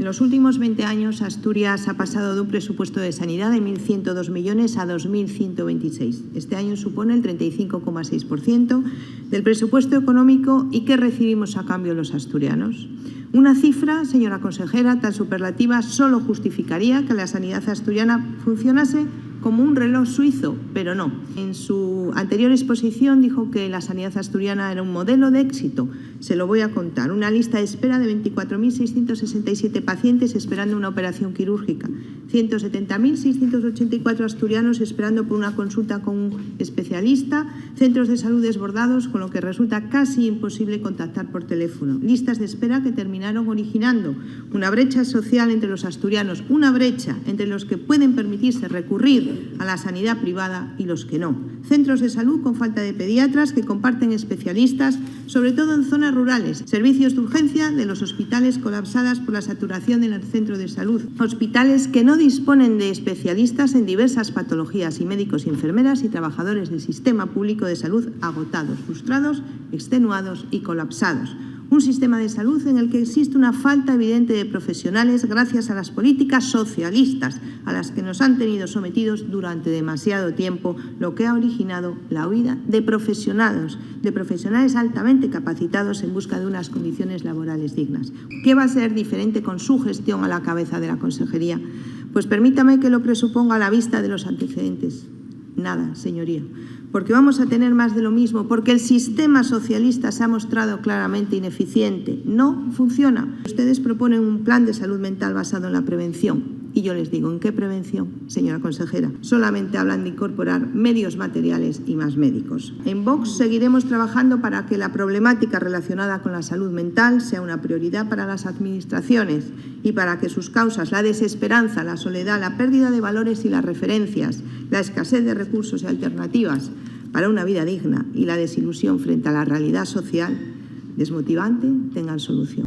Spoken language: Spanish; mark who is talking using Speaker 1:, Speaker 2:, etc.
Speaker 1: En los últimos 20 años, Asturias ha pasado de un presupuesto de sanidad de 1.102 millones a 2.126. Este año supone el 35,6% del presupuesto económico. ¿Y qué recibimos a cambio los asturianos? Una cifra, señora consejera, tan superlativa solo justificaría que la sanidad asturiana funcionase como un reloj suizo, pero no. En su anterior exposición dijo que la sanidad asturiana era un modelo de éxito. Se lo voy a contar. Una lista de espera de 24.667 pacientes esperando una operación quirúrgica. 170.684 asturianos esperando por una consulta con un especialista. Centros de salud desbordados, con lo que resulta casi imposible contactar por teléfono. Listas de espera que terminaron originando una brecha social entre los asturianos, una brecha entre los que pueden permitirse recurrir a la sanidad privada y los que no. Centros de salud con falta de pediatras que comparten especialistas, sobre todo en zonas rurales. Servicios de urgencia de los hospitales colapsadas por la saturación en el centro de salud. Hospitales que no disponen de especialistas en diversas patologías y médicos y enfermeras y trabajadores del sistema público de salud agotados, frustrados, extenuados y colapsados. Un sistema de salud en el que existe una falta evidente de profesionales gracias a las políticas socialistas a las que nos han tenido sometidos durante demasiado tiempo, lo que ha originado la huida de profesionales altamente capacitados en busca de unas condiciones laborales dignas. ¿Qué va a ser diferente con su gestión a la cabeza de la consejería? Pues permítame que lo presuponga a la vista de los antecedentes. Nada, señoría, porque vamos a tener más de lo mismo, porque el sistema socialista se ha mostrado claramente ineficiente, no funciona. Ustedes proponen un plan de salud mental basado en la prevención. Y yo les digo, ¿en qué prevención, señora consejera? Solamente hablan de incorporar medios materiales y más médicos. En Vox seguiremos trabajando para que la problemática relacionada con la salud mental sea una prioridad para las administraciones y para que sus causas, la desesperanza, la soledad, la pérdida de valores y las referencias, la escasez de recursos y alternativas para una vida digna y la desilusión frente a la realidad social desmotivante tengan solución.